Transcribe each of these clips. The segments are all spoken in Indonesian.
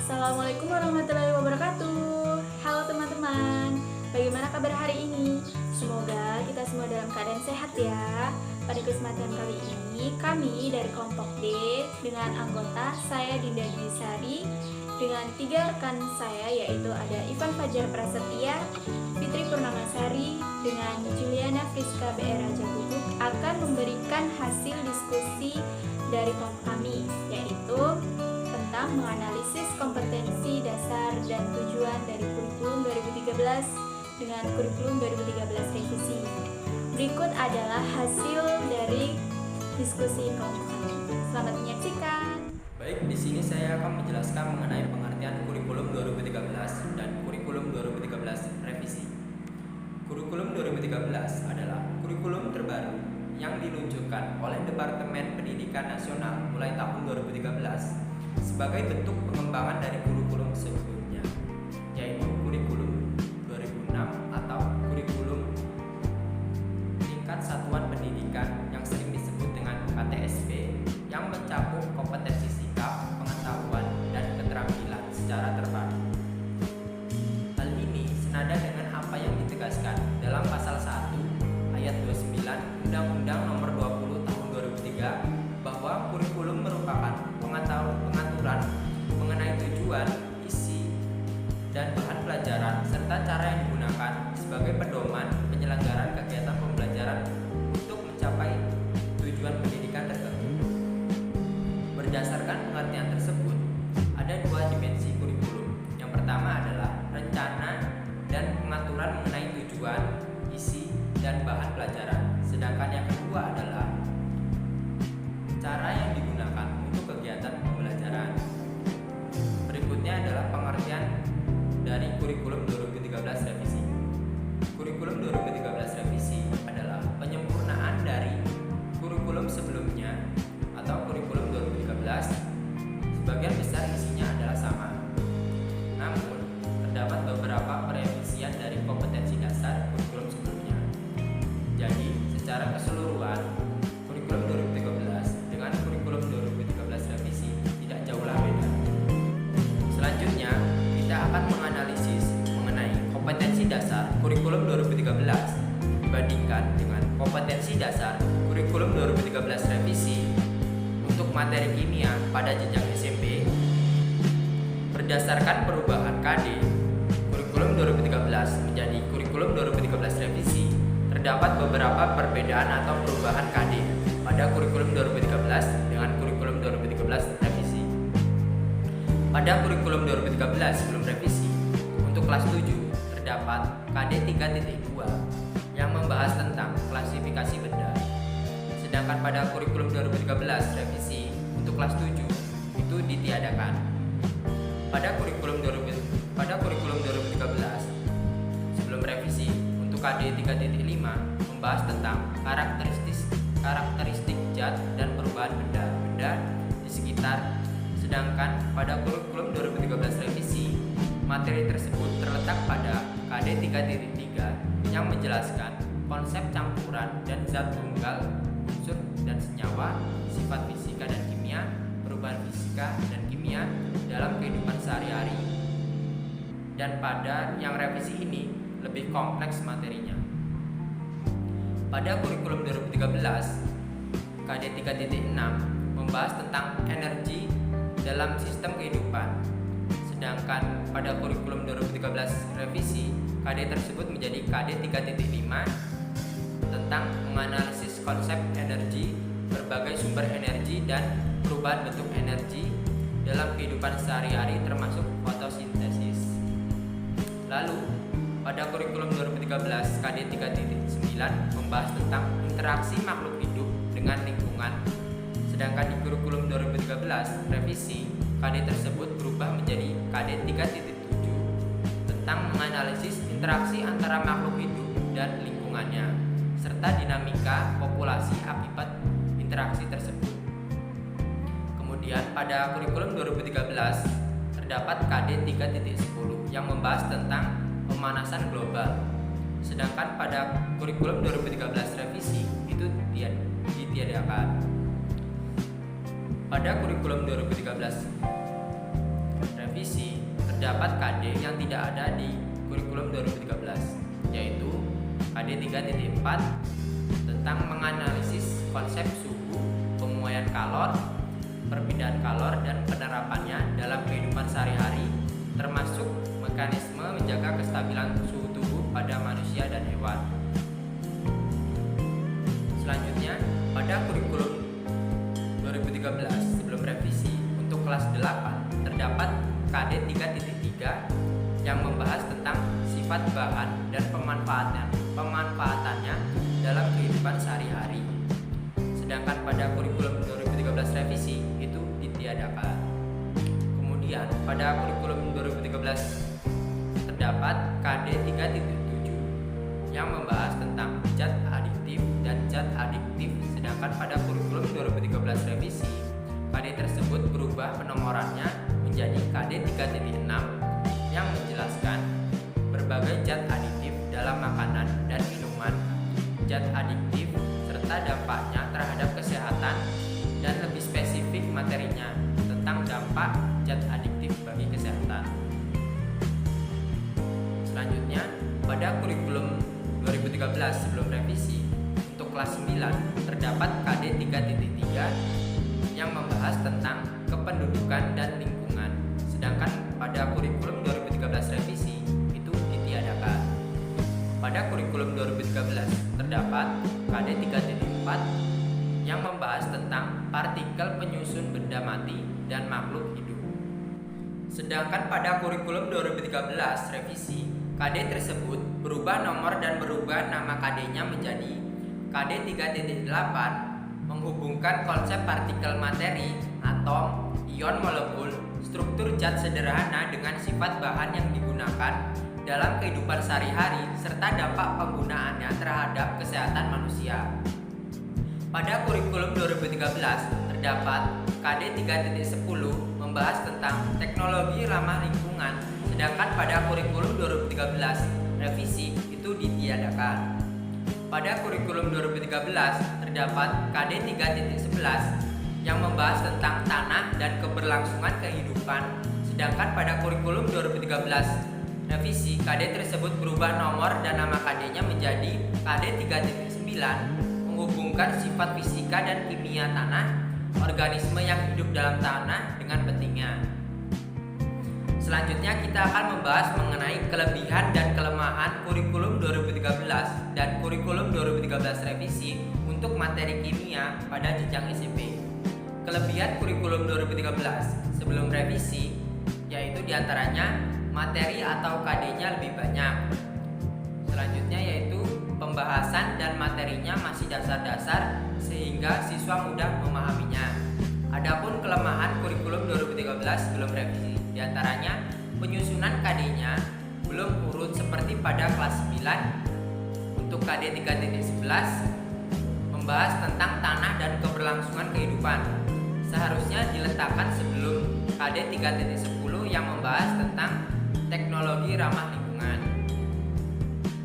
Assalamualaikum warahmatullahi wabarakatuh. Halo teman-teman, bagaimana kabar hari ini? Semoga kita semua dalam keadaan sehat ya. Pada kesempatan kali ini, kami dari kelompok D dengan anggota saya Dinda Sari dengan 3 rekan saya, yaitu ada Ivan Fajar Prasetya, Fitri Purnamasari, dengan Juliana Friska BR Raja Bubuk akan memberikan hasil diskusi dari kelompok kami, yaitu tentang menganalisis kompetensi dasar dan tujuan dari kurikulum 2013 dengan kurikulum 2013 revisi. Berikut adalah hasil dari diskusi kelompok kami. Selamat menyaksikan. Baik, di sini saya akan menjelaskan mengenai pengertian kurikulum 2013 dan kurikulum 2013 revisi. Kurikulum 2013 adalah kurikulum terbaru yang diluncurkan oleh Departemen Pendidikan Nasional mulai tahun 2013 sebagai bentuk pengembangan dari kurikulum sebelumnya, yaitu kurikulum 2006 atau kurikulum tingkat satuan pendidikan yang sering disebut dengan KTSP, yang mencakup kompetensi sikap, pengetahuan, dan keterampilan secara terpadu. Hal ini senada dengan apa yang ditegaskan dalam pasal 1 ayat 29 Undang-Undang Nomor 20 Tahun 2003 bahwa kurikulum merupakan pengaturan mengenai tujuan, isi, dan bahan pelajaran serta cara yang digunakan sebagai pedoman penyelenggaraan kegiatan pembelajaran untuk mencapai tujuan pendidikan tertentu. Berdasarkan pengertian tersebut, ada 2 dimensi kurikulum. Yang pertama adalah rencana dan pengaturan mengenai tujuan, isi, dan bahan pelajaran. Sedangkan yang kedua adalah cara yang digunakan untuk kegiatan pembelajaran. Berikutnya adalah pengertian dari kurikulum 2013 revisi. Kurikulum 2013 revisi adalah penyempurnaan dari kurikulum sebelumnya atau kurikulum 2013. Sebagian besar isinya adalah sama. Namun, terdapat beberapa perevisian dari kompetensi dasar kurikulum sebelumnya. Jadi, secara keseluruhan, kurikulum 2013 dengan kurikulum 2013 revisi tidak jauhlah beda. Selanjutnya, kita akan menganalisis mengenai kompetensi dasar kurikulum 2013 dibandingkan dengan kompetensi dasar kurikulum 2013 revisi untuk materi kimia pada jenjang SMP. Berdasarkan perubahan KD kurikulum 2013 menjadi kurikulum 2013 revisi, terdapat beberapa perbedaan atau perubahan KD pada kurikulum 2013 dengan kurikulum 2013 revisi. Pada kurikulum 2013 sebelum revisi, untuk kelas 7 terdapat KD 3.2 yang membahas tentang klasifikasi benda. Sedangkan pada kurikulum 2013 revisi untuk kelas 7 itu ditiadakan. Pada kurikulum 2013 sebelum revisi untuk KD 3.5 membahas tentang karakteristik zat dan perubahan benda di sekitar. Sedangkan pada kurikulum 2013 revisi, materi tersebut terletak pada KD 3.3 yang menjelaskan konsep campuran dan zat tunggal, unsur dan senyawa, sifat fisika dan kimia, perubahan fisika dan kimia dalam kehidupan sehari-hari. Dan pada yang revisi ini lebih kompleks materinya. Pada kurikulum 2013, KD 3.6 membahas tentang energi dalam sistem kehidupan. Sedangkan pada kurikulum 2013 revisi, KD tersebut menjadi KD 3.5 tentang menganalisis konsep energi, berbagai sumber energi, dan perubahan bentuk energi dalam kehidupan sehari-hari termasuk fotosintesis. Lalu, pada kurikulum 2013 KD 3.9 membahas tentang interaksi makhluk hidup dengan lingkungan. Sedangkan di kurikulum 2013 revisi, KD tersebut berubah menjadi KD 3.7 tentang menganalisis interaksi antara makhluk hidup dan lingkungannya serta dinamika populasi akibat interaksi tersebut. Kemudian pada kurikulum 2013 terdapat KD 3.10 yang membahas tentang pemanasan global. Sedangkan pada kurikulum 2013 revisi itu ditiadakan. Pada kurikulum 2013 revisi terdapat KD yang tidak ada di kurikulum 2013, yaitu KD 3.4 tentang menganalisis konsep suhu, pemuaian kalor, perpindahan kalor dan penerapannya dalam kehidupan sehari-hari, termasuk mekanisme menjaga kestabilan suhu tubuh pada manusia dan hewan. Selanjutnya, pada kurikulum 2013 sebelum revisi untuk kelas 8 terdapat KD 3.3 yang membahas tentang sifat bahan dan pemanfaatannya dalam kehidupan sehari-hari. Sedangkan pada kurikulum 2013 revisi itu ditiadakan. Kemudian pada kurikulum 2013 terdapat KD 3.7 yang membahas tentang zat adiktif dan zat adiktif. Sedangkan pada kurikulum 2013 revisi, KD tersebut berubah penomorannya menjadi KD 3.6 yang menjelaskan berbagai zat adiktif dalam makanan dan minuman, zat adiktif serta dampaknya terhadap kesehatan, dan lebih spesifik materinya tentang dampak zat adiktif bagi kesehatan. Selanjutnya, pada kurikulum 2013 sebelum revisi untuk kelas 9 terdapat KD 3.3 yang membahas tentang kependudukan dan lingkungan. Sedangkan pada kurikulum 2013 revisi itu ditiadakan. Pada kurikulum 2013 terdapat KD 3.4 yang membahas tentang partikel penyusun benda mati dan makhluk hidup. Sedangkan pada kurikulum 2013 revisi, KD tersebut berubah nomor dan berubah nama KD-nya menjadi KD 3.8, menghubungkan konsep partikel materi, atom, ion molekul, struktur zat sederhana dengan sifat bahan yang digunakan dalam kehidupan sehari-hari serta dampak penggunaannya terhadap kesehatan manusia. Pada kurikulum 2013 terdapat KD 3.10 membahas tentang teknologi ramah lingkungan, sedangkan pada kurikulum 2013 revisi itu ditiadakan. Pada kurikulum 2013 terdapat KD 3.11 yang membahas tentang tanah dan keberlangsungan kehidupan, sedangkan pada kurikulum 2013 revisi KD tersebut berubah nomor dan nama KD-nya menjadi KD 3.9, menghubungkan sifat fisika dan kimia tanah, organisme yang hidup dalam tanah dengan pentingnya. Selanjutnya kita akan membahas mengenai kelebihan dan kelemahan kurikulum 2013 dan kurikulum 2013 revisi untuk materi kimia pada jenjang SMP. Kelebihan kurikulum 2013 sebelum revisi yaitu diantaranya materi atau KD-nya lebih banyak. Selanjutnya yaitu pembahasan dan materinya masih dasar-dasar sehingga siswa mudah memahaminya. Adapun kelemahan kurikulum 2013 sebelum revisi diantaranya penyusunan KD-nya belum urut seperti pada kelas 9. Untuk KD 3.11 membahas tentang tanah dan keberlangsungan kehidupan, seharusnya diletakkan sebelum KD 3.10 yang membahas tentang teknologi ramah lingkungan.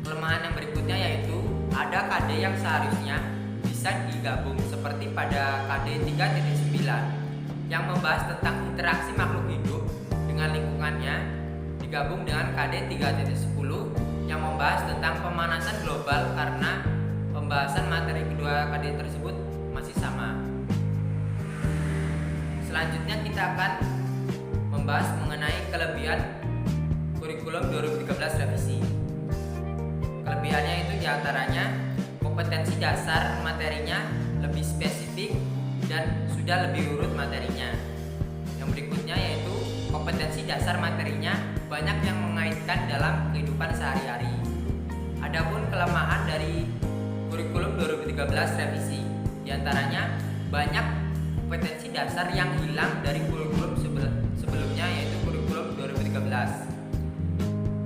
Kelemahan yang berikutnya yaitu ada KD yang seharusnya bisa digabung seperti pada KD 3.9 yang membahas tentang interaksi makhluk hidup dengan lingkungannya, digabung dengan KD 3.10 yang membahas tentang pemanasan global karena pembahasan materi kedua KD tersebut masih sama. Selanjutnya kita akan membahas mengenai kelebihan kurikulum 2013 revisi. Kelebihannya itu diantaranya kompetensi dasar materinya lebih spesifik dan sudah lebih urut materinya. Yang berikutnya yaitu kompetensi dasar materinya banyak yang mengaitkan dalam kehidupan sehari-hari. Adapun kelemahan dari kurikulum 2013 revisi diantaranya banyak kompetensi dasar yang hilang dari kurikulum sebelumnya yaitu kurikulum 2013.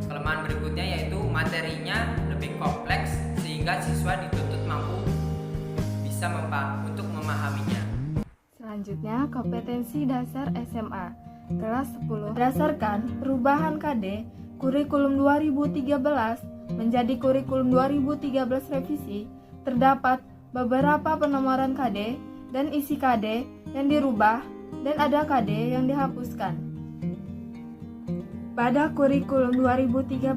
Kelemahan berikutnya yaitu materinya lebih kompleks sehingga siswa dituntut mampu bisa untuk memahaminya. Selanjutnya, kompetensi dasar SMA kelas 10. Berdasarkan perubahan KD kurikulum 2013 menjadi kurikulum 2013 revisi, terdapat beberapa penomoran KD dan isi KD yang dirubah dan ada KD yang dihapuskan. Pada kurikulum 2013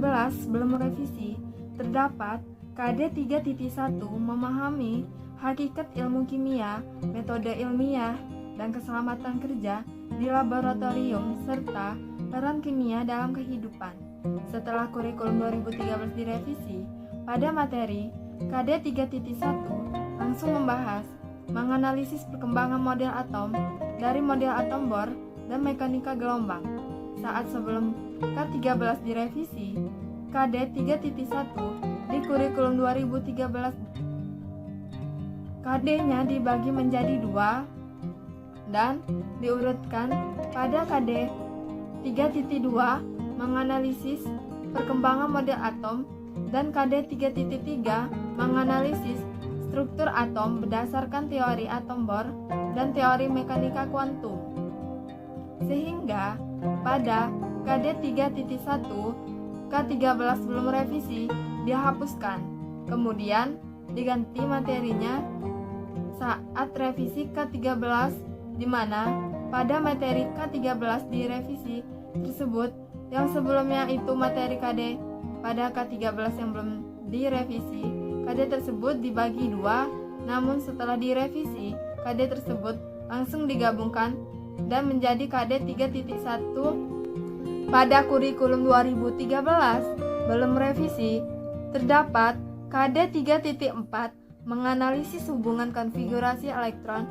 belum revisi, terdapat KD 3.1 memahami hakikat ilmu kimia, metode ilmiah, dan keselamatan kerja di laboratorium serta peran kimia dalam kehidupan. Setelah kurikulum 2013 direvisi, pada materi KD 3.1 langsung membahas menganalisis perkembangan model atom dari model atom Bohr dan mekanika gelombang. Saat sebelum K13 direvisi, KD 3.1 di kurikulum 2013 KD-nya dibagi menjadi 2 dan diurutkan pada KD 3.2 menganalisis perkembangan model atom dan KD 3.3 menganalisis struktur atom berdasarkan teori atom Bohr dan teori mekanika kuantum. Sehingga pada KD 3.1 K13 belum revisi dihapuskan, kemudian diganti materinya saat revisi K13, di mana pada materi K13 direvisi tersebut yang sebelumnya itu materi KD pada K13 yang belum direvisi, KD tersebut dibagi 2, namun setelah direvisi KD tersebut langsung digabungkan dan menjadi KD 3.1. Pada kurikulum 2013 belum revisi, terdapat KD 3.4 menganalisis hubungan konfigurasi elektron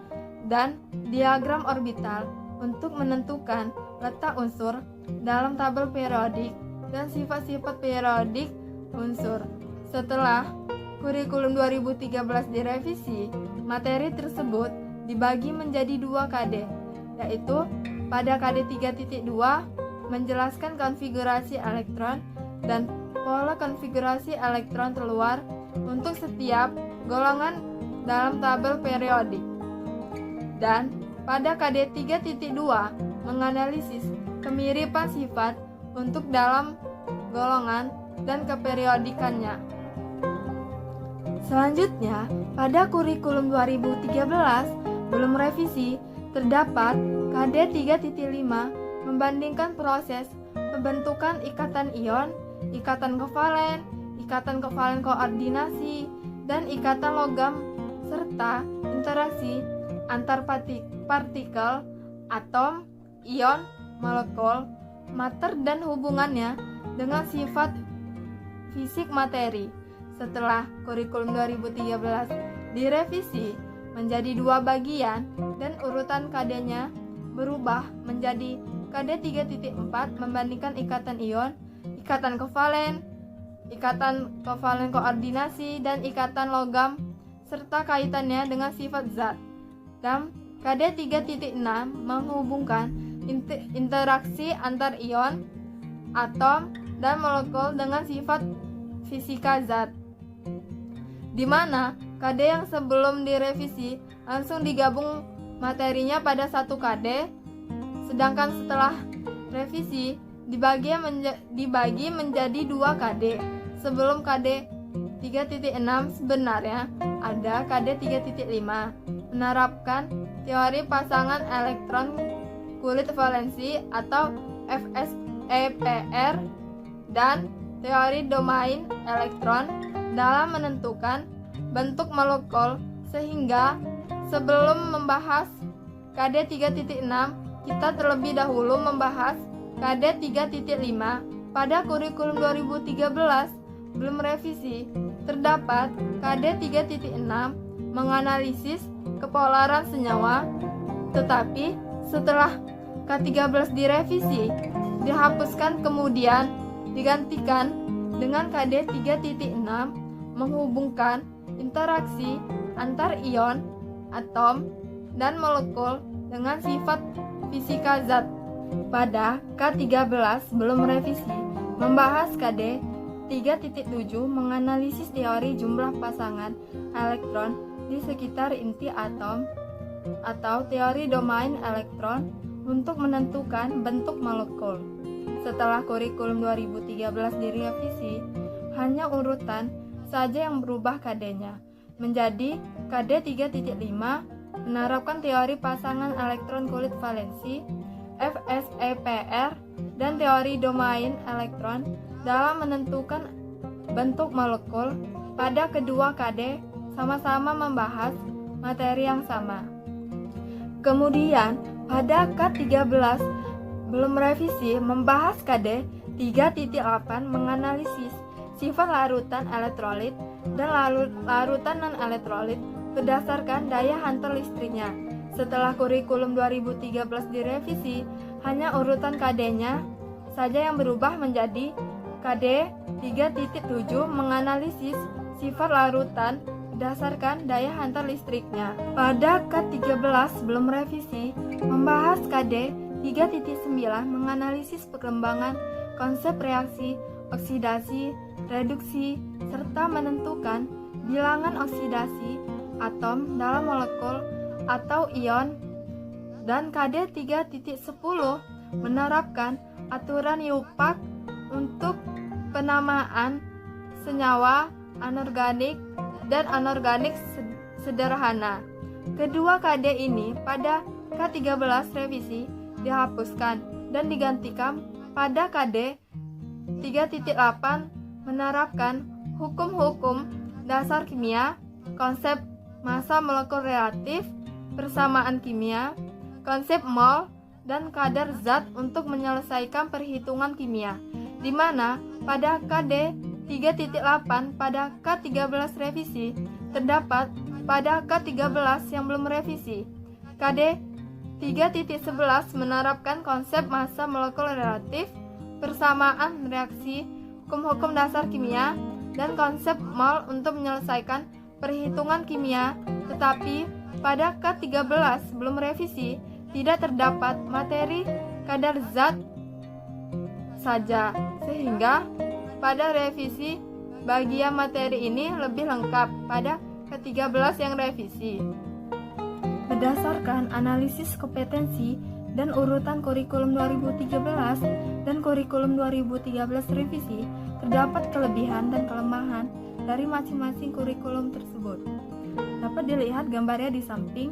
dan diagram orbital untuk menentukan letak unsur dalam tabel periodik dan sifat-sifat periodik unsur. Setelah kurikulum 2013 direvisi, materi tersebut dibagi menjadi 2 KD, yaitu pada KD 3.2 menjelaskan konfigurasi elektron dan pola konfigurasi elektron terluar untuk setiap golongan dalam tabel periodik. Dan pada KD 3.2 menganalisis kemiripan sifat untuk dalam golongan dan keperiodikannya. Selanjutnya, pada kurikulum 2013 belum revisi, terdapat KD 3.5 membandingkan proses pembentukan ikatan ion, ikatan kevalen koordinasi, dan ikatan logam serta interaksi antar partikel, atom, ion, molekul, mater dan hubungannya dengan sifat fisik materi. Setelah kurikulum 2013 direvisi menjadi 2 bagian dan urutan KD-nya berubah menjadi KD 3.4 membandingkan ikatan ion, ikatan kevalen koordinasi, dan ikatan logam serta kaitannya dengan sifat zat. Dan KD 3.6 menghubungkan interaksi antar ion, atom, dan molekul dengan sifat fisika zat, di mana KD yang sebelum direvisi langsung digabung materinya pada 1 KD, sedangkan setelah revisi dibagi menjadi 2 KD. Sebelum KD 3.6 sebenarnya ada KD 3.5 menerapkan teori pasangan elektron kulit valensi atau FSEPR dan teori domain elektron dalam menentukan bentuk molekul, sehingga sebelum membahas KD 3.6 kita terlebih dahulu membahas KD 3.5. Pada kurikulum 2013 belum revisi, terdapat KD 3.6 menganalisis kepolaran senyawa, tetapi setelah K13 direvisi dihapuskan, kemudian digantikan dengan KD 3.6 menghubungkan interaksi antar ion, atom, dan molekul dengan sifat fisika zat. Pada K13 belum revisi membahas KD 3.7 menganalisis teori jumlah pasangan elektron di sekitar inti atom atau teori domain elektron untuk menentukan bentuk molekul. Setelah kurikulum 2013 direvisi, hanya urutan saja yang berubah KD-nya menjadi KD 3.5 menerapkan teori pasangan elektron kulit valensi FSEPR dan teori domain elektron dalam menentukan bentuk molekul. Pada kedua KD sama-sama membahas materi yang sama. Kemudian pada K13 belum revisi membahas KD 3.8 menganalisis sifat larutan elektrolit dan larutan non-elektrolit berdasarkan daya hantar listriknya. Setelah kurikulum 2013 direvisi, hanya urutan KD-nya saja yang berubah menjadi KD 3.7 menganalisis sifat larutan berdasarkan daya hantar listriknya. Pada K13 belum revisi membahas KD 3.9 menganalisis perkembangan konsep reaksi, oksidasi, reduksi, serta menentukan bilangan oksidasi atom dalam molekul atau ion. Dan KD 3.10 menerapkan aturan IUPAC untuk penamaan senyawa anorganik dan anorganik sederhana. Kedua KD ini pada K13 revisi dihapuskan dan digantikan pada KD 3.8 menerapkan hukum-hukum dasar kimia, konsep massa molekul reaktif, persamaan kimia, konsep mol, dan kadar zat untuk menyelesaikan perhitungan kimia, di mana pada KD 3.8 pada K13 revisi terdapat pada K13 yang belum revisi. KD 3.11 menerapkan konsep massa molekul reaktif, persamaan reaksi, hukum-hukum dasar kimia, dan konsep mol untuk menyelesaikan perhitungan kimia. Tetapi pada K13 belum revisi tidak terdapat materi kadar zat saja, sehingga pada revisi bagian materi ini lebih lengkap pada K13 yang revisi. Berdasarkan analisis kompetensi dan urutan kurikulum 2013 dan kurikulum 2013 revisi, terdapat kelebihan dan kelemahan dari masing-masing kurikulum tersebut. Dapat dilihat gambarnya di samping.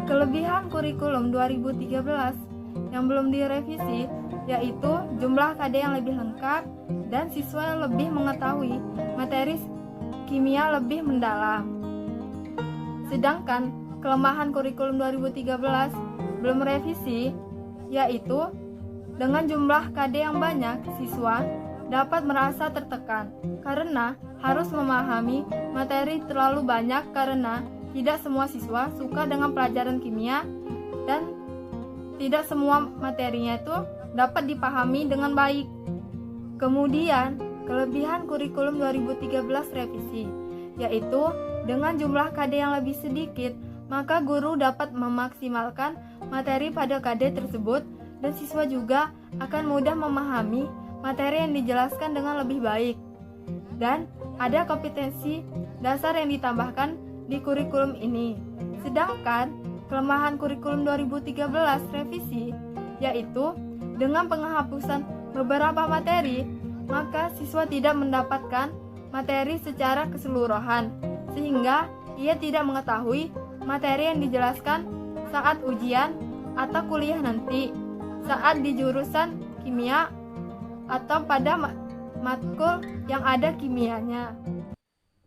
Kelebihan kurikulum 2013 yang belum direvisi yaitu jumlah KD yang lebih lengkap dan siswa yang lebih mengetahui materi kimia lebih mendalam. Sedangkan kelemahan kurikulum 2013 belum revisi yaitu dengan jumlah KD yang banyak, siswa dapat merasa tertekan karena harus memahami materi terlalu banyak karena tidak semua siswa suka dengan pelajaran kimia dan tidak semua materinya itu dapat dipahami dengan baik. Kemudian, kelebihan kurikulum 2013 revisi, yaitu dengan jumlah KD yang lebih sedikit, maka guru dapat memaksimalkan materi pada KD tersebut dan siswa juga akan mudah memahami materi yang dijelaskan dengan lebih baik. Dan ada kompetensi dasar yang ditambahkan di kurikulum ini. Sedangkan kelemahan kurikulum 2013 revisi, yaitu dengan penghapusan beberapa materi, maka siswa tidak mendapatkan materi secara keseluruhan, sehingga ia tidak mengetahui materi yang dijelaskan saat ujian atau kuliah nanti, saat di jurusan kimia atau pada matkul yang ada kimianya.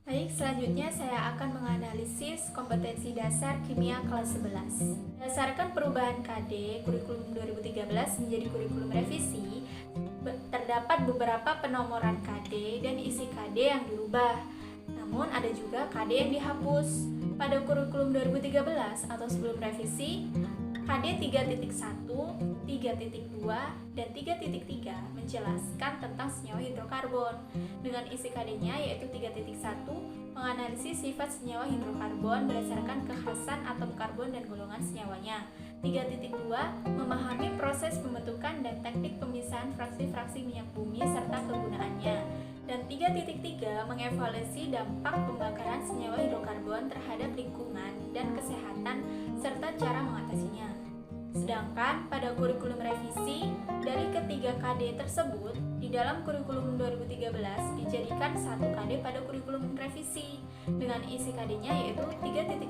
Baik, selanjutnya saya akan menganalisis kompetensi dasar kimia kelas 11. Berdasarkan perubahan KD kurikulum 2013 menjadi kurikulum revisi, terdapat beberapa penomoran KD dan isi KD yang dirubah. Namun ada juga KD yang dihapus. Pada kurikulum 2013 atau sebelum revisi, KD 3.1, 3.2, dan 3.3 menjelaskan tentang senyawa hidrokarbon dengan isi KD-nya yaitu 3.1 menganalisis sifat senyawa hidrokarbon berdasarkan kekhasan atom karbon dan golongan senyawanya. 3.2 memahami proses pembentukan dan teknik pemisahan fraksi-fraksi minyak bumi serta kegunaannya. Dan 3.3 mengevaluasi dampak pembakaran senyawa hidrokarbon terhadap lingkungan dan kesehatan serta cara mengatasinya. Sedangkan pada kurikulum revisi, dari ketiga KD tersebut, di dalam kurikulum 2013 dijadikan satu KD pada kurikulum revisi dengan isi KD-nya yaitu 3.1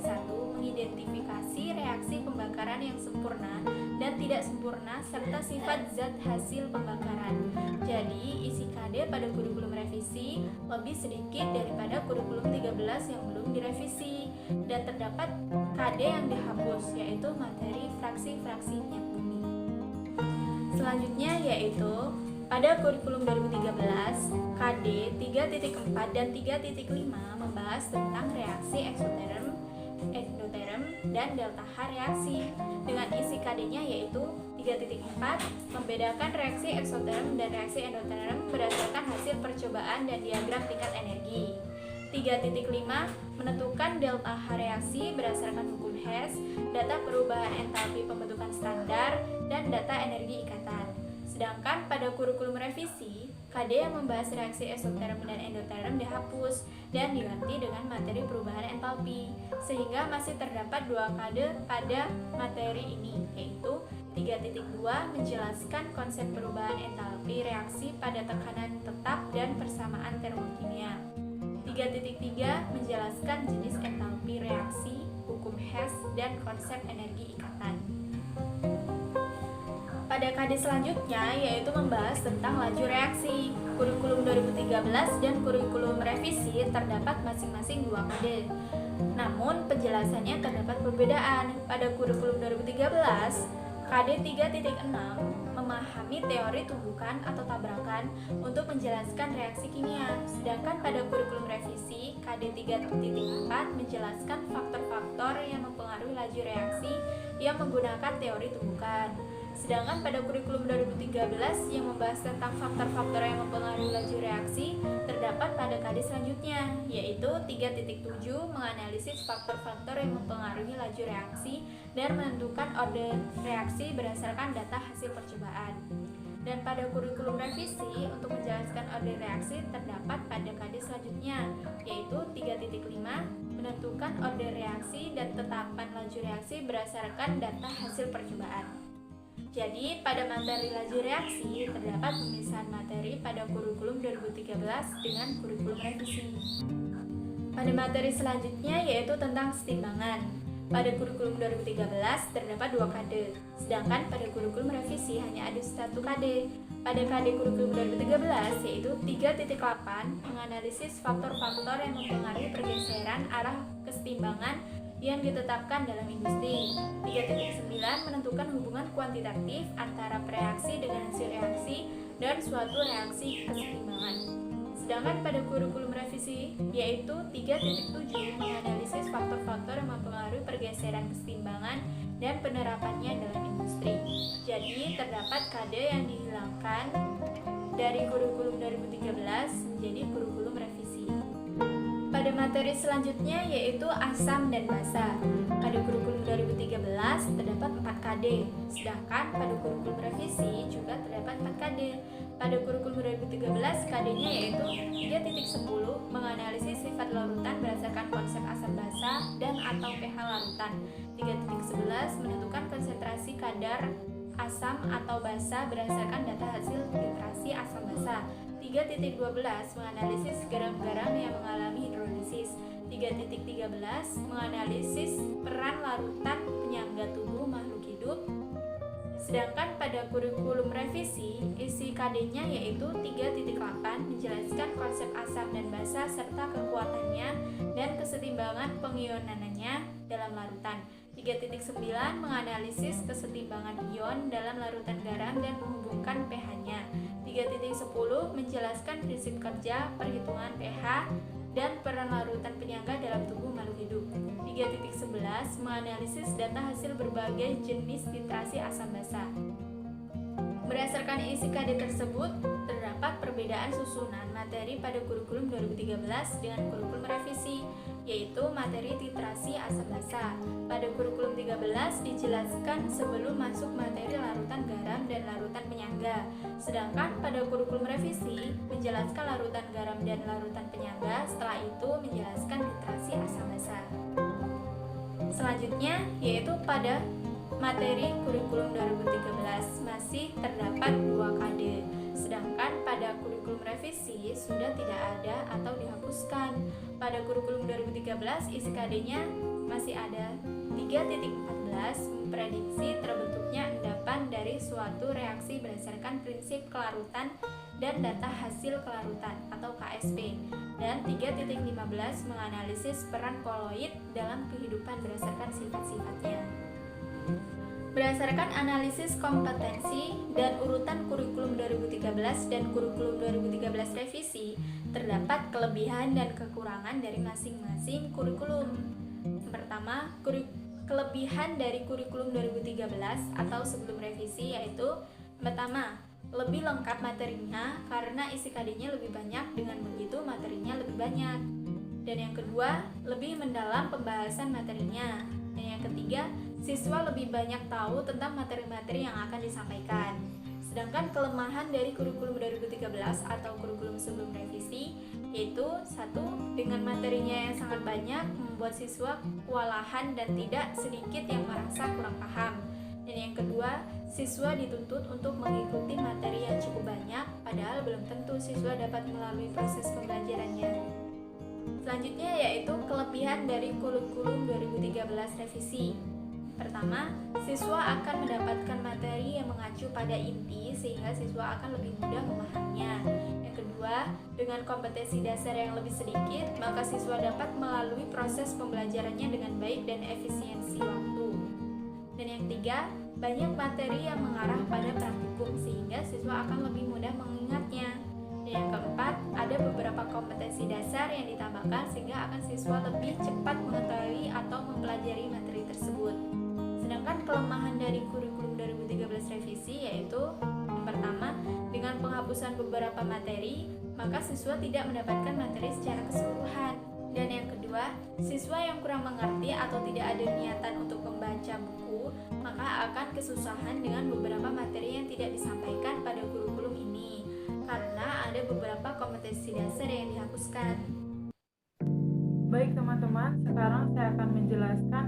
mengidentifikasi reaksi pembakaran yang sempurna dan tidak sempurna serta sifat zat hasil pembakaran. Jadi, isi KD pada kurikulum revisi lebih sedikit daripada kurikulum 13 yang belum direvisi dan terdapat KD yang dihapus yaitu materi fraksi-fraksi minyak bumi. Selanjutnya yaitu pada kurikulum 2013, KD 3.4 dan 3.5 membahas tentang reaksi eksoterm, endoterm, dan delta H reaksi dengan isi KD-nya yaitu 3.4 membedakan reaksi eksoterm dan reaksi endoterm berdasarkan hasil percobaan dan diagram tingkat energi. 3.5 menentukan delta H reaksi berdasarkan hukum Hess, data perubahan entalpi pembentukan standar, dan data energi ikatan. Sedangkan pada kurikulum revisi, KD yang membahas reaksi eksoterm dan endoterm dihapus dan diganti dengan materi perubahan entalpi, sehingga masih terdapat dua KD pada materi ini, yaitu 3.2 menjelaskan konsep perubahan entalpi reaksi pada tekanan tetap dan persamaan termokimia. 3.3 menjelaskan jenis entalpi reaksi, hukum Hess, dan konsep energi ikatan. Pada KD selanjutnya yaitu membahas tentang laju reaksi. Kurikulum 2013 dan kurikulum revisi terdapat masing-masing 2 KD. Namun penjelasannya terdapat perbedaan. Pada kurikulum 2013, KD 3.6 memahami teori tumbukan atau tabrakan untuk menjelaskan reaksi kimia. Sedangkan pada kurikulum revisi, KD 3.4 menjelaskan faktor-faktor yang mempengaruhi laju reaksi yang menggunakan teori tumbukan. Sedangkan pada kurikulum 2013 yang membahas tentang faktor-faktor yang mempengaruhi laju reaksi terdapat pada KD selanjutnya, yaitu 3.7 menganalisis faktor-faktor yang mempengaruhi laju reaksi dan menentukan order reaksi berdasarkan data hasil percobaan. Dan pada kurikulum revisi untuk menjelaskan order reaksi terdapat pada KD selanjutnya, yaitu 3.5 menentukan order reaksi dan tetapan laju reaksi berdasarkan data hasil percobaan. Jadi, pada materi laju reaksi terdapat pemisahan materi pada kurikulum 2013 dengan kurikulum revisi. Pada materi selanjutnya yaitu tentang kesetimbangan. Pada kurikulum 2013 terdapat 2 KD, sedangkan pada kurikulum revisi hanya ada 1 KD. Pada KD kurikulum 2013 yaitu 3.8 menganalisis faktor-faktor yang mempengaruhi pergeseran arah kesetimbangan yang ditetapkan dalam industri. 3.9 menentukan hubungan kuantitatif antara reaksi dengan hasil reaksi dan suatu reaksi kesetimbangan. Sedangkan pada kurikulum revisi yaitu 3.7 menganalisis faktor-faktor yang mempengaruhi pergeseran kesetimbangan dan penerapannya dalam industri. Jadi terdapat KD yang dihilangkan dari kurikulum 2013 menjadi kurikulum revisi. Pada materi selanjutnya yaitu asam dan basa. Pada kurikulum 2013 terdapat 4 KD, sedangkan pada kurikulum revisi juga terdapat 4 KD. Pada kurikulum 2013 KD-nya yaitu 3.10 menganalisis sifat larutan berdasarkan konsep asam basa dan atau pH larutan. 3.11 menentukan konsentrasi kadar asam atau basa berdasarkan data hasil filtrasi asam basa. 3.12 menganalisis garam-garam yang mengalami hidrolisis. 3.13 menganalisis peran larutan penyangga tubuh makhluk hidup. Sedangkan pada kurikulum revisi, isi KD-nya yaitu 3.8 menjelaskan konsep asam dan basa serta kekuatannya dan kesetimbangan pengionannya dalam larutan. 3.9 menganalisis kesetimbangan ion dalam larutan garam dan menghubungkan pH-nya. 3.10 menjelaskan prinsip kerja, perhitungan pH, dan peran larutan penyangga dalam tubuh makhluk hidup. 3.11 menganalisis data hasil berbagai jenis filtrasi asam basa. Berdasarkan isi KD tersebut, terdapat perbedaan susunan materi pada kurikulum 2013 dengan kurikulum revisi, yaitu materi titrasi asam basa. Pada kurikulum 13 dijelaskan sebelum masuk materi larutan garam dan larutan penyangga. Sedangkan pada kurikulum revisi menjelaskan larutan garam dan larutan penyangga, setelah itu menjelaskan titrasi asam basa. Selanjutnya yaitu pada materi kurikulum 2013 masih terdapat 2 KD, sedangkan pada kurikulum revisi sudah tidak ada atau dihapuskan. Pada kurikulum 2013 isi KD-nya masih ada 3.14 memprediksi terbentuknya endapan dari suatu reaksi berdasarkan prinsip kelarutan dan data hasil kelarutan atau KSP, dan 3.15 menganalisis peran koloid dalam kehidupan berdasarkan sifat-sifatnya. Berdasarkan analisis kompetensi dan urutan kurikulum 2013 dan kurikulum 2013 revisi, terdapat kelebihan dan kekurangan dari masing-masing kurikulum. Yang pertama, kelebihan dari kurikulum 2013 atau sebelum revisi yaitu pertama, lebih lengkap materinya karena isi KD-nya lebih banyak, dengan begitu materinya lebih banyak. Dan yang kedua, lebih mendalam pembahasan materinya. Dan yang ketiga, siswa lebih banyak tahu tentang materi-materi yang akan disampaikan. Sedangkan kelemahan dari kurikulum 2013 atau kurikulum sebelum revisi yaitu satu, dengan materinya yang sangat banyak membuat siswa kewalahan dan tidak sedikit yang merasa kurang paham. Dan yang kedua, siswa dituntut untuk mengikuti materi yang cukup banyak, padahal belum tentu siswa dapat melalui proses pembelajarannya. Selanjutnya yaitu kelebihan dari kurikulum 2013 revisi. Pertama, siswa akan mendapatkan materi yang mengacu pada inti sehingga siswa akan lebih mudah memahaminya. Yang kedua, dengan kompetensi dasar yang lebih sedikit, maka siswa dapat melalui proses pembelajarannya dengan baik dan efisiensi waktu. Dan yang ketiga, banyak materi yang mengarah pada praktikum sehingga siswa akan lebih mudah mengingatnya. Dan yang keempat, ada beberapa kompetensi dasar yang ditambahkan sehingga akan siswa lebih cepat mengetahui atau mempelajari materi tersebut. Sedangkan kelemahan dari kurikulum 2013 revisi yaitu yang pertama, dengan penghapusan beberapa materi, maka siswa tidak mendapatkan materi secara keseluruhan. Dan yang kedua, siswa yang kurang mengerti atau tidak ada niatan untuk membaca buku, maka akan kesusahan dengan beberapa materi yang tidak disampaikan pada kurikulum ini, karena ada beberapa kompetensi dasar yang dihapuskan. Baik teman-teman, sekarang saya akan menjelaskan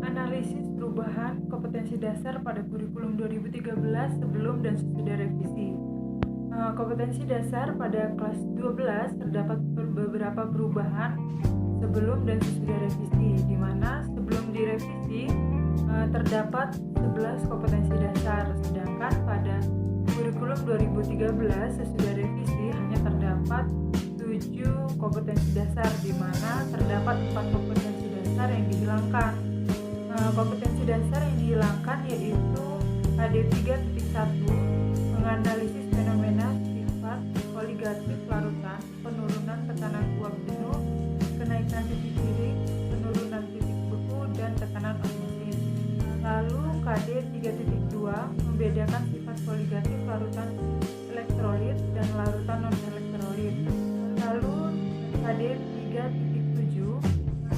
analisis perubahan kompetensi dasar pada kurikulum 2013 sebelum dan sesudah revisi. Kompetensi dasar pada kelas 12 terdapat beberapa perubahan sebelum dan sesudah revisi, di mana sebelum direvisi terdapat 11 kompetensi dasar, sedangkan pada kurikulum 2013 sesudah revisi hanya terdapat 7 kompetensi dasar, di mana terdapat 4 kompetensi dasar yang dihilangkan. Kompetensi dasar yang dihilangkan yaitu KD 3.1 menganalisis fenomena sifat koligatif larutan, penurunan tekanan uap jenuh, kenaikan titik piring, penurunan titik beku, dan tekanan osmosis. Lalu KD 3.2 membedakan sifat koligatif larutan elektrolit dan larutan non-elektrolit. Lalu KD 3.7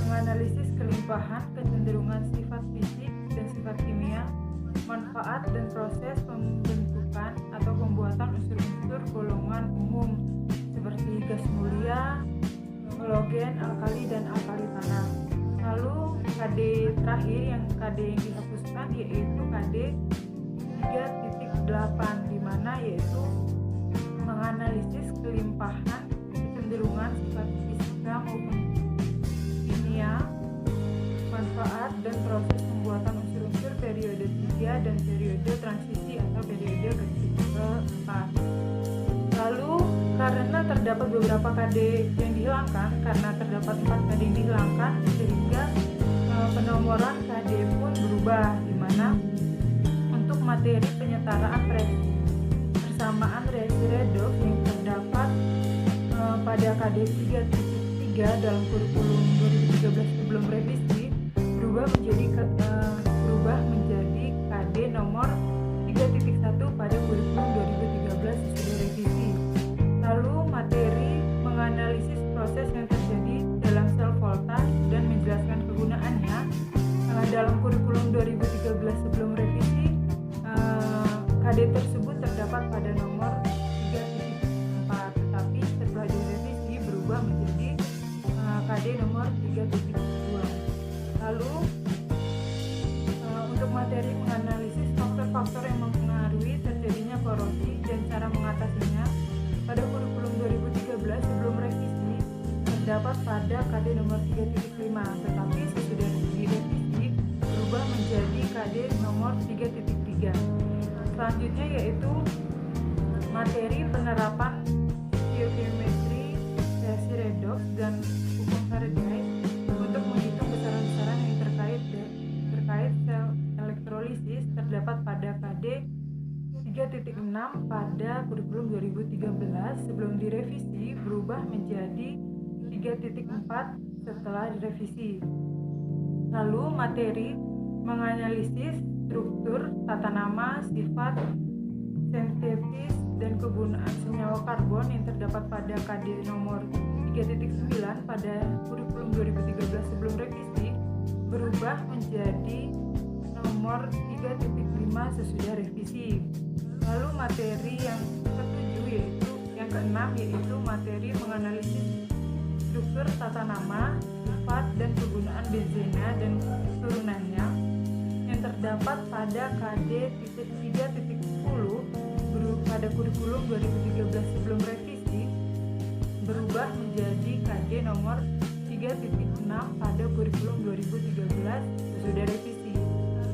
menganalisis kelimpahan, kecenderungan sifat fisik dan sifat kimia, manfaat dan proses pembentukan atau pembuatan unsur-unsur golongan umum seperti gas mulia, halogen, alkali, dan alkali tanah. Lalu KD terakhir yang dihapuskan yaitu KD 3.8, di mana yaitu menganalisis kelimpahan, kecenderungan sifat fisika maupun kimia, manfaat dan proses pembuatan unsur-unsur periode 3 dan periode transisi atau periode keempat. Lalu karena terdapat beberapa KD yang dihilangkan, karena terdapat 4 KD yang dihilangkan, sehingga penomoran KD pun berubah, di mana untuk materi penyetaraan persamaan reaksi redoks yang terdapat pada KD 3.3 dalam kurikulum 2013 sebelum revisi berubah menjadi KD nomor 3.1 pada kurikulum 2013 sesudah revisi. Lalu materi menganalisis proses yang terjadi dalam sel voltage dan menjelaskan kegunaannya dalam kurikulum 2013 sebelum revisi, KD tersebut terdapat pada nomor 3.4, tetapi setelah direvisi berubah menjadi KD nomor 3.2. Lalu untuk materi korosi dan cara mengatasinya pada kurikulum 2013 sebelum revisi terdapat pada KD nomor 3.5, tetapi sesudah direvisi berubah menjadi KD nomor 3.3. Selanjutnya yaitu materi penerapan geometri reaksi redoks dan hukum Faraday untuk menghitung besaran-besaran yang terkait sel elektrolisis terdapat pada KD 3.6 pada kurikulum 2013 sebelum direvisi berubah menjadi 3.4 setelah direvisi. Lalu materi menganalisis struktur, tata nama, sifat, sintetis, dan kegunaan senyawa karbon yang terdapat pada KD nomor 3.9 pada kurikulum 2013 sebelum revisi berubah menjadi nomor 3.5 sesudah revisi. Lalu materi yang keenam yaitu materi menganalisis struktur, tata nama, sifat, dan kegunaan benzena dan turunannya yang terdapat pada KD 3.10 pada kurikulum 2013 sebelum revisi berubah menjadi KD nomor 3.6 pada kurikulum 2013 sesudah revisi.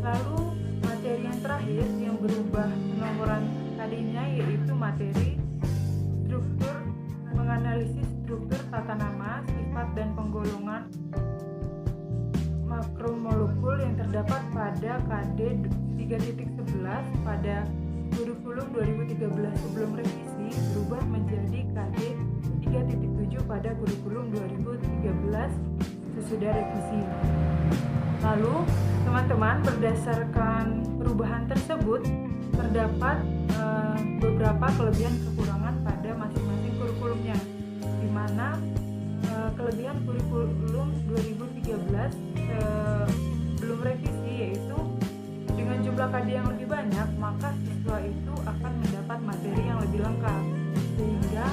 Lalu materi yang terakhir yang berubah penomoran KD-nya yaitu materi struktur menganalisis struktur, tata nama, sifat, dan penggolongan makromolekul yang terdapat pada KD 3.11 pada kurikulum 2013 sebelum revisi berubah menjadi KD 3.7 pada kurikulum 2013 sesudah revisi. Lalu teman-teman, berdasarkan perubahan tersebut terdapat beberapa kelebihan kekurangan pada masing-masing kurikulumnya, di mana kelebihan kurikulum 2013 belum revisi yaitu dengan jumlah KD yang lebih banyak maka siswa itu akan mendapat materi yang lebih lengkap sehingga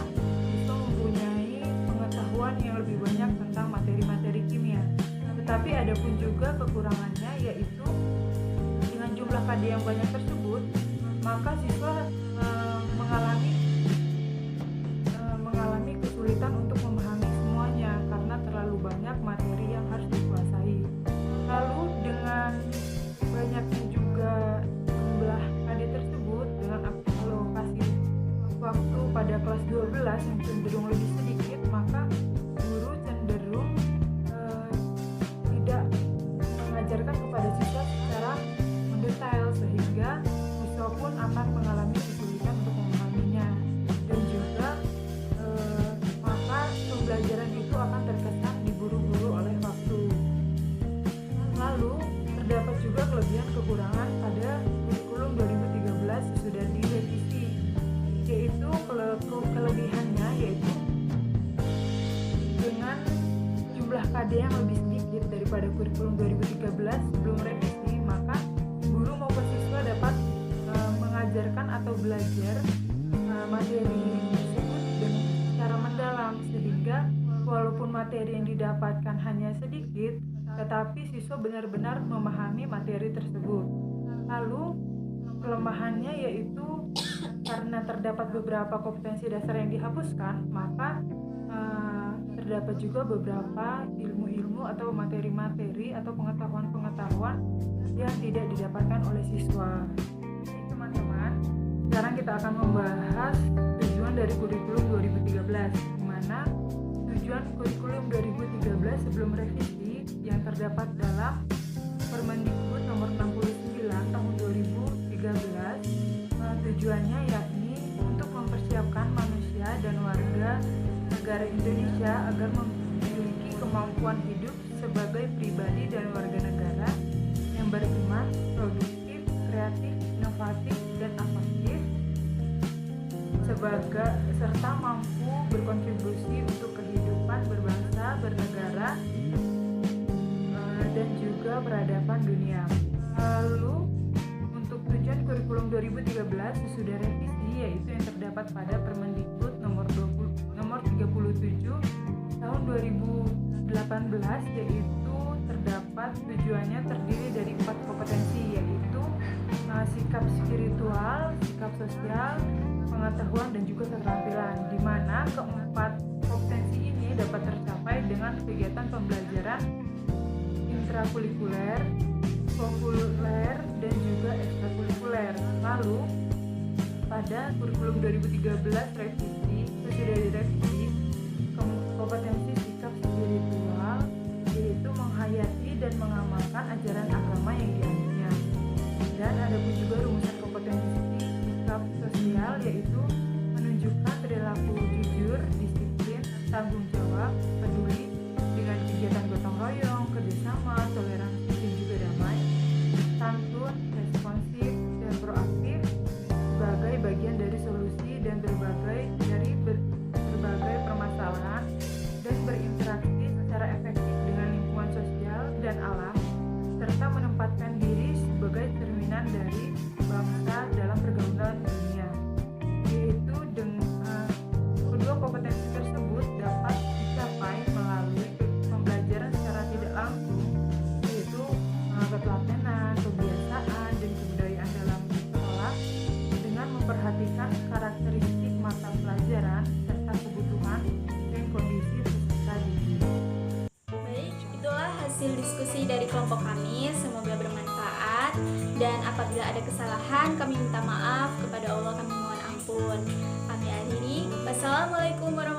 siswa mempunyai pengetahuan yang lebih banyak tentang materi-materi kimia. Tetapi ada pun juga kekurangannya yaitu dengan jumlah KD yang banyak tersebut maka siswa mengalami kesulitan untuk memahami semuanya karena terlalu banyak materi yang harus dikuasai. Lalu dengan banyaknya juga jumlah KD tersebut dengan alokasi waktu pada kelas 12 yang cenderung lebih sedikit maka guru cenderung tidak mengajarkan kepada siswa secara mendetail sehingga siswa pun akan mengalami kesulitan untuk memahaminya dan juga maka pembelajaran itu akan terkesan diburu-buru oleh waktu. Lalu terdapat juga kelebihan kekurangan pada kurikulum 2013 sesudah direvisi, yaitu kelebihannya yaitu dengan jumlah KD yang lebih sedikit daripada kurikulum 2013 sebelum revisi maka guru maupun siswa dapat mengajarkan atau belajar materi tersebut dengan secara mendalam sehingga walaupun materi yang didapatkan hanya sedikit tetapi siswa benar-benar memahami materi tersebut. Lalu kelemahannya yaitu karena terdapat beberapa kompetensi dasar yang dihapuskan maka terdapat juga beberapa ilmu-ilmu atau materi-materi atau pengetahuan-pengetahuan yang tidak didapatkan oleh siswa. Teman-teman, sekarang kita akan membahas tujuan dari kurikulum 2013, di mana tujuan kurikulum 2013 sebelum revisi yang terdapat dalam Permendikbud nomor 69 tahun 2013. Tujuannya yakni untuk mempersiapkan manusia dan warga negara Indonesia agar memiliki kemampuan hidup sebagai pribadi dan warga negara yang beriman, produktif, kreatif, inovatif, dan afektif serta mampu berkontribusi untuk kehidupan berbangsa, bernegara, dan juga peradaban dunia. Lalu untuk tujuan kurikulum 2013 sesudah revisi yaitu yang terdapat pada Permendikbud nomor 37 tahun 2018 yaitu terdapat tujuannya terdiri dari 4 kompetensi, yaitu sikap spiritual, sikap sosial, pengetahuan, dan juga keterampilan, di mana keempat kompetensi ini dapat tercapai dengan kegiatan pembelajaran intrakurikuler, kurikuler, dan juga ekstrakurikuler. Lalu, pada kurikulum 2013 revisi, sudah direvisi, kompetensi sikap spiritual yaitu menghayati dan mengamalkan ajaran agama yang dianutnya. Dan ada pun juga rumusan kompetensi sikap sosial, yaitu menunjukkan perilaku jujur, disiplin, tanggung jawab, peduli dengan kegiatan gotong royong, kerjasama, toleransi, dan juga damai, santun, responsif, dan proaktif sebagai bagian dari solusi dan berbagai permasalahan, dan berinteraksi secara efektif dengan lingkungan sosial dan alam, serta menempatkan diri sebagai cerminan dari bangsa dalam pergaulan dunia. Yaitu dengan kedua kompetensi tersebut dapat dicapai melalui pembelajaran secara tidak langsung, yaitu ketelatenan, kebiasaan, dan kebudayaan dalam sekolah dengan memperhatikan karakteristik mata pelajaran serta kebutuhan dan kondisi peserta didik. Baik, itulah hasil diskusi dari kelompok kami. Semoga bermanfaat, dan apabila ada kesalahan kami minta maaf, kepada Allah kami mohon ampun. Kami akhiri. Wassalamualaikum warahmatullahi wabarakatuh.